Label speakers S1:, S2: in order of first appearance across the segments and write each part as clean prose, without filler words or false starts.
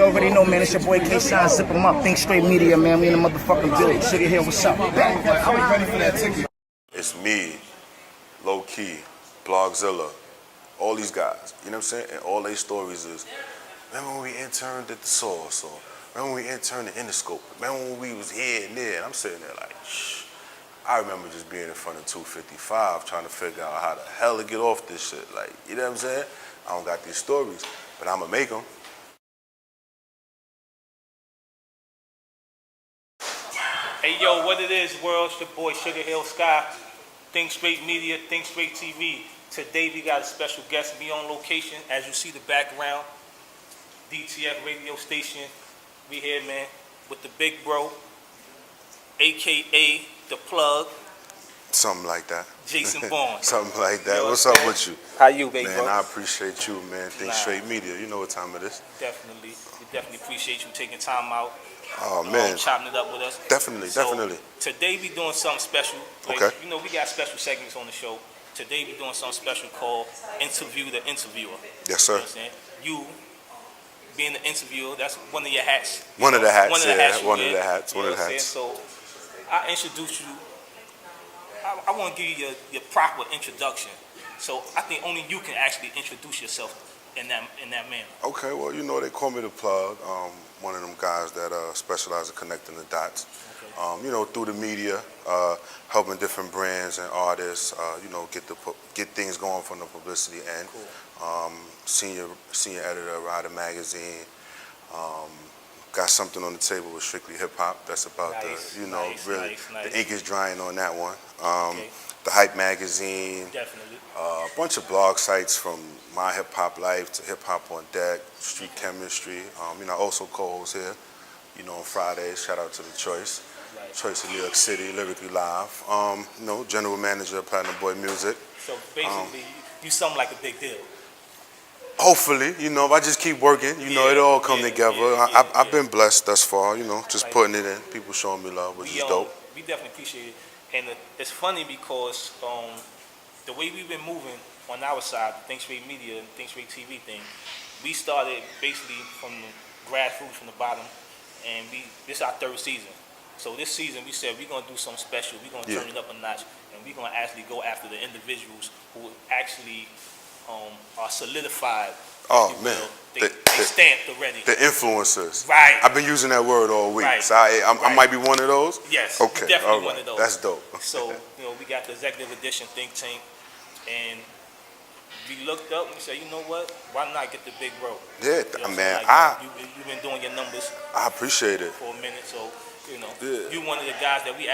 S1: You already know, man. It's your boy K-Shine. Zip him up. Think Straight Media, man. We in the motherfucking building. Sugar Hill, what's up?
S2: It's me, Low Key, Blogzilla, all these guys. You know what I'm saying? And all their stories is, remember when we interned at the Source, or remember when we interned at Interscope? Remember when we was here and there? And I'm sitting there like, shh. I remember just being in front of 255 trying to figure out how the hell to get off this shit. Like, you know what I'm saying? I don't got these stories, but I'ma make them.
S3: Hey yo, what it is, world? It's your boy Sugar Hill Sky, Think Straight Media, Think Straight TV. Today we got a special guest, me on location. As you see the background, DTF radio station. We here, man, with the big bro, AKA The Plug.
S2: Something like that.
S3: Jason Bourne.
S2: Something like that.
S3: You know
S2: What's
S3: what
S2: up
S3: I'm
S2: with you?
S3: How you, big
S2: man,
S3: bro?
S2: I appreciate you, man. Think Straight Media. You know what time it is.
S3: Definitely. We definitely appreciate you taking time out.
S2: Oh, man.
S3: Chopping it up with us.
S2: Definitely.
S3: Today we doing something special. Like,
S2: okay.
S3: You know, we got special segments on the show. Today we doing something special called Interview the Interviewer.
S2: Yes, sir.
S3: You know what I'm saying? You being the interviewer, that's one of your hats.
S2: One of the hats,
S3: One of the hats. So I introduce you. I want to give you your proper introduction. So I think only you can actually introduce yourself in that manner.
S2: Okay, well, you know, they call me The Plug. One of them guys that specialize in connecting the dots. Okay. You know, through the media, helping different brands and artists, you know, get things going from the publicity end. Cool. Senior editor of Rider Magazine. Got something on the table with Strictly Hip Hop. That's about
S3: nice,
S2: the, you know,
S3: nice,
S2: really,
S3: nice.
S2: the ink is drying on that one.
S3: Okay.
S2: The Hype Magazine.
S3: Definitely.
S2: A bunch of blog sites from My Hip Hop Life to Hip Hop on Deck, Street Chemistry. You know, I also co-host here, you know, on Fridays. Shout out to the Choice. Right. Choice in New York City, Lyrically Live. You know, general manager of Platinum Boy Music.
S3: So basically, you something like a big deal.
S2: Hopefully, you know, if I just keep working, you know, it'll all come together. I've been blessed thus far, you know, just putting it in. People showing me love, which is dope.
S3: We definitely appreciate it. And it's funny because the way we've been moving on our side, the Think Straight Media and Think Straight TV thing, we started basically from the grassroots, from the bottom, and this is our third season. So this season we said we're going to do something special. We're going to turn it up a notch, and we're going to actually go after the individuals who actually are solidified.
S2: Oh, man.
S3: They stamped already.
S2: The influencers.
S3: Right.
S2: I've been using that word all week.
S3: Right.
S2: So I might be one of those?
S3: Yes.
S2: Okay.
S3: Definitely one of those.
S2: That's dope.
S3: So, you know, we got the Executive Edition Think Tank, and we looked up and we said, you know what? Why not get the big bro?
S2: Yeah,
S3: you know
S2: man.
S3: Like, you've been doing your numbers.
S2: I appreciate it.
S3: For a minute, so, you know, you're one of the guys that we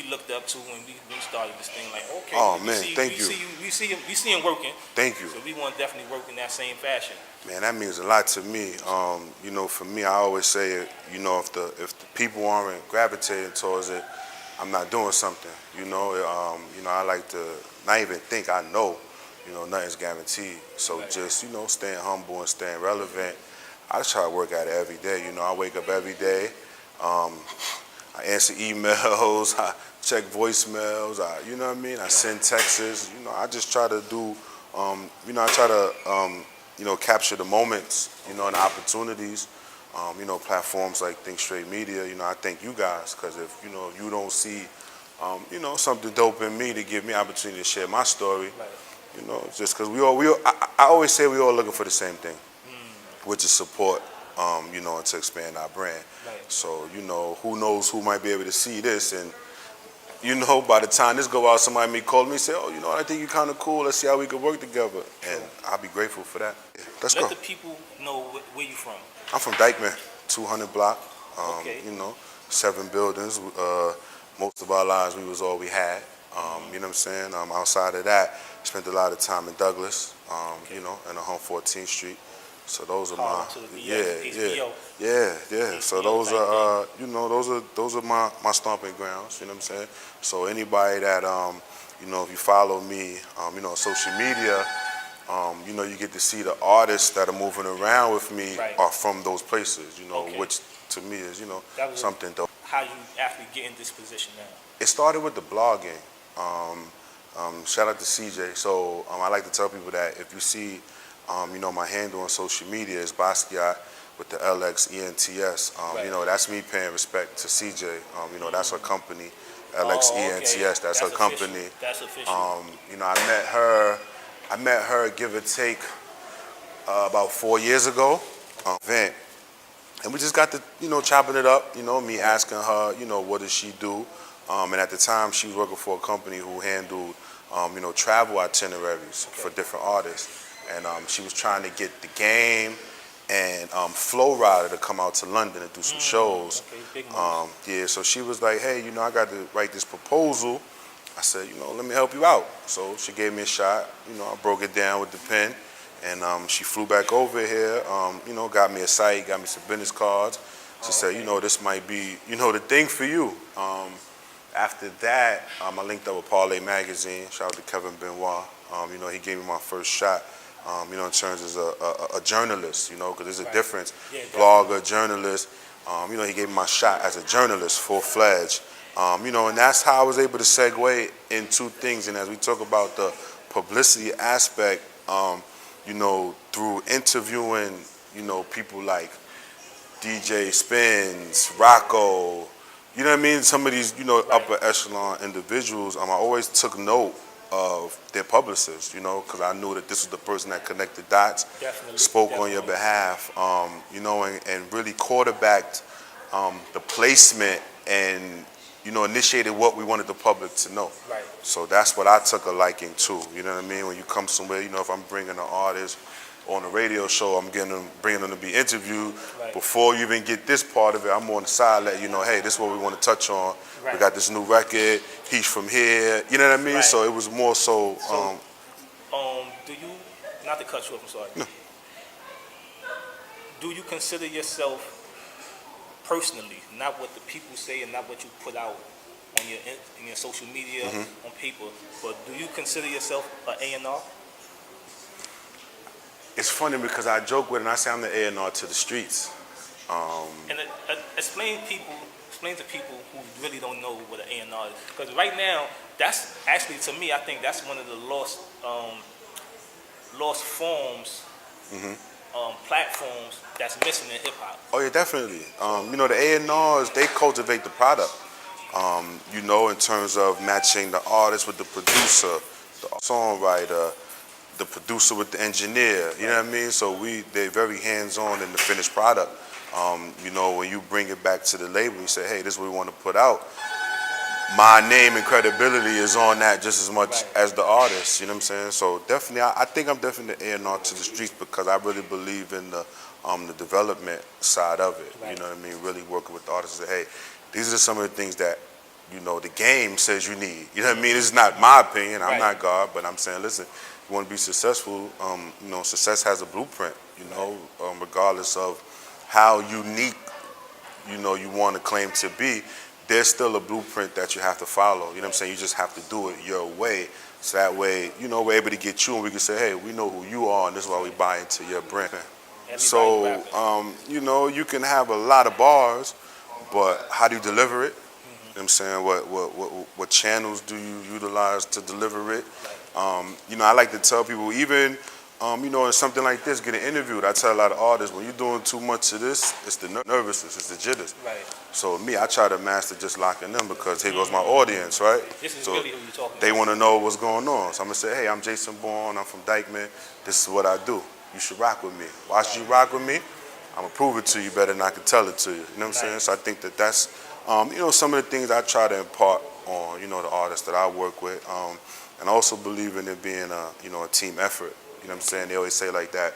S3: looked up to when we started this thing. Like, okay,
S2: oh man, thank you.
S3: We see him working.
S2: Thank you.
S3: So we want to definitely work in that same fashion.
S2: Man, that means a lot to me. You know, for me, I always say, you know, if the people aren't gravitating towards it, I'm not doing something. You know, I like to not even think I know. You know, nothing's guaranteed. So just, you know, staying humble and staying relevant. I just try to work at it every day. You know, I wake up every day. I answer emails, I check voicemails, you know what I mean? I send texts, you know, I just try to do, you know, I try to, you know, capture the moments, you know, and the opportunities, you know, platforms like Think Straight Media, you know, I thank you guys, because if, you know, you don't see, you know, something dope in me to give me opportunity to share my story, you know, just because I always say we all looking for the same thing, which is support. You know, and to expand our brand. Right. So, you know, who knows who might be able to see this, and, you know, by the time this go out, somebody may call me and say, oh, you know, I think you're kind of cool, let's see how we could work together. And I'll be grateful for that. Yeah, let's go.
S3: Let the people know where you from.
S2: I'm from Dykeman, 200 block, you know, 7 buildings. Most of our lives, we was all we had. You know what I'm saying? Outside of that, spent a lot of time in Douglas, you know, and on 14th Street. So those are my So those are you know, those are my stomping grounds. You know what I'm saying? So anybody that you know, if you follow me, you know, on social media, you know, you get to see the artists that are moving around with me are from those places. You know, which to me is, you know, something dope.
S3: How you actually get in this position now?
S2: It started with the blogging. Shout out to CJ. So I like to tell people that if you see You know, my handle on social media is Basquiat with the LXENTS. You know, that's me paying respect to CJ. You know, that's her company, LXENTS.
S3: Okay.
S2: That's her
S3: official.
S2: company.
S3: That's official.
S2: You know, I met her, give or take, about 4 years ago, event. And we just got to, you know, chopping it up, you know, me asking her, you know, what does she do? And at the time, she was working for a company who handled, you know, travel itineraries for different artists. And she was trying to get The Game and Flow Rider to come out to London and do some shows.
S3: Okay, big moves.
S2: Yeah, so she was like, hey, you know, I got to write this proposal. I said, you know, let me help you out. So she gave me a shot. You know, I broke it down with the pen. And she flew back over here, you know, got me a site, got me some business cards. She said, you know, this might be, you know, the thing for you. After that, I linked up with Parlay Magazine. Shout out to Kevin Benoit. You know, he gave me my first shot, you know, in terms as a journalist, you know, because there's a difference.
S3: Yeah,
S2: blogger, journalist. You know, he gave me my shot as a journalist, full-fledged. You know, and that's how I was able to segue into things. And as we talk about the publicity aspect, you know, through interviewing, you know, people like DJ Spins, Rocco, you know what I mean? Some of these, you know, upper echelon individuals, I always took note of their publicists, you know, because I knew that this was the person that connected dots, spoke on your behalf, you know, and really quarterbacked the placement and, you know, initiated what we wanted the public to know.
S3: Right.
S2: So that's what I took a liking to. You know what I mean? When you come somewhere, you know, if I'm bringing an artist on a radio show, bringing them to be interviewed.
S3: Right.
S2: Before you even get this part of it, I'm on the side, let you know, hey, this is what we want to touch on.
S3: Right.
S2: We got this new record. He's from here. You know what I mean?
S3: Right.
S2: So it was more so.
S3: Do you, not to cut you off, I'm sorry.
S2: No.
S3: Do you consider yourself personally, not what the people say and not what you put out on in your social media, on paper, but do you consider yourself an A&R?
S2: It's funny because I joke with it and I say I'm the A&R to the streets.
S3: And explain to people who really don't know what an A&R is. Because right now, that's actually, to me, I think that's one of the lost forms, platforms that's missing in hip hop.
S2: Oh yeah, definitely. You know, the A&Rs, they cultivate the product. You know, in terms of matching the artist with the producer, the songwriter, the producer with the engineer. You know what I mean? So they're very hands-on in the finished product. You know, when you bring it back to the label, you say, hey, this is what we want to put out. My name and credibility is on that just as much as the artist. You know what I'm saying? So definitely, I think I'm definitely the A&R to the streets because I really believe in the development side of it. You know what I mean? Really working with the artists and say, hey, these are some of the things that, you know, the game says you need. You know what I mean? It's not my opinion. I'm not God, but I'm saying, listen, you want to be successful, you know, success has a blueprint, you know, regardless of how unique, you know, you want to claim to be, there's still a blueprint that you have to follow. You know what I'm saying? You just have to do it your way. So that way, you know, we're able to get you and we can say, hey, we know who you are and this is why we buy into your brand. So, you know, you can have a lot of bars, but how do you deliver it? You know what I'm saying? What channels do you utilize to deliver it? You know, I like to tell people, even, you know, in something like this, getting interviewed, I tell a lot of artists, when you're doing too much of this, it's the nervousness, it's the jitters.
S3: Right.
S2: So me, I try to master just locking them because here goes my audience, right?
S3: This is
S2: so
S3: really who you're talking
S2: they
S3: about.
S2: want to know what's going on. So I'm going to say, hey, I'm Jason Bourne, I'm from Dykeman, this is what I do. You should rock with me. Why should you rock with me? I'm going to prove it to you better than I can tell it to you. You know what I'm saying? So I think that's, you know, some of the things I try to impart on, you know, the artists that I work with. And I also believe in it being a, you know, a team effort. You know what I'm saying? They always say like that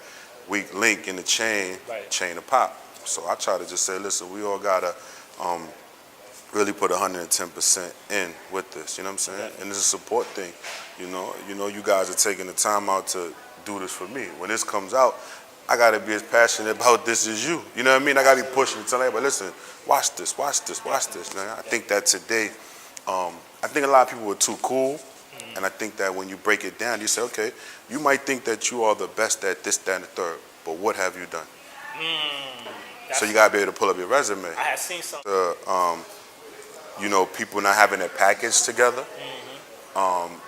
S2: weak link in the chain, chain of pop. So I try to just say, listen, we all got to really put 110% in with this. You know what I'm saying? And it's a support thing. You know, you guys are taking the time out to do this for me. When this comes out, I got to be as passionate about this as you. You know what I mean? I got to be pushing, telling everybody, listen, watch this, watch this, watch this. Man, I think that today, I think a lot of people are too cool. And I think that when you break it down, you say, okay, you might think that you are the best at this, that, and the third, but what have you done? So you got to be able to pull up your resume.
S3: I have seen some.
S2: You know, people not having their package together.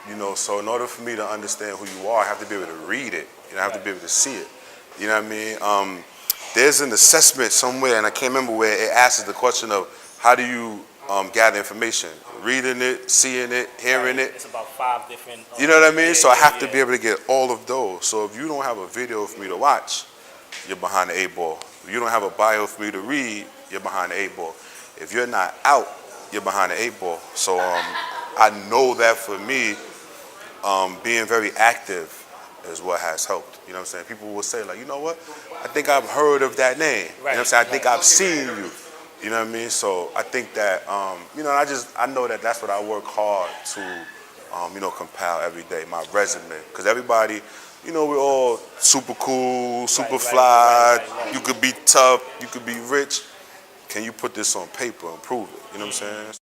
S2: You know, so in order for me to understand who you are, I have to be able to read it. You know, I have to be able to see it. You know what I mean? There's an assessment somewhere, and I can't remember where it asks the question of how do you gather information? Reading it, seeing it, hearing it.
S3: It's about 5 different.
S2: You know what I mean?
S3: Yeah,
S2: So I have to
S3: yeah.
S2: be able to get all of those. So if you don't have a video for me to watch, you're behind the 8 ball. If you don't have a bio for me to read, you're behind the 8 ball. If you're not out, you're behind the 8 ball. So I know that for me, being very active is what has helped. You know what I'm saying? People will say, like, you know what? I think I've heard of that name. You know what I'm saying? I think I've seen you. You know what I mean? So I think that, you know, I know that that's what I work hard to, you know, compile every day, my resume. Because everybody, you know, we're all super cool, super fly. You could be tough, you could be rich. Can you put this on paper and prove it? You know what I'm saying?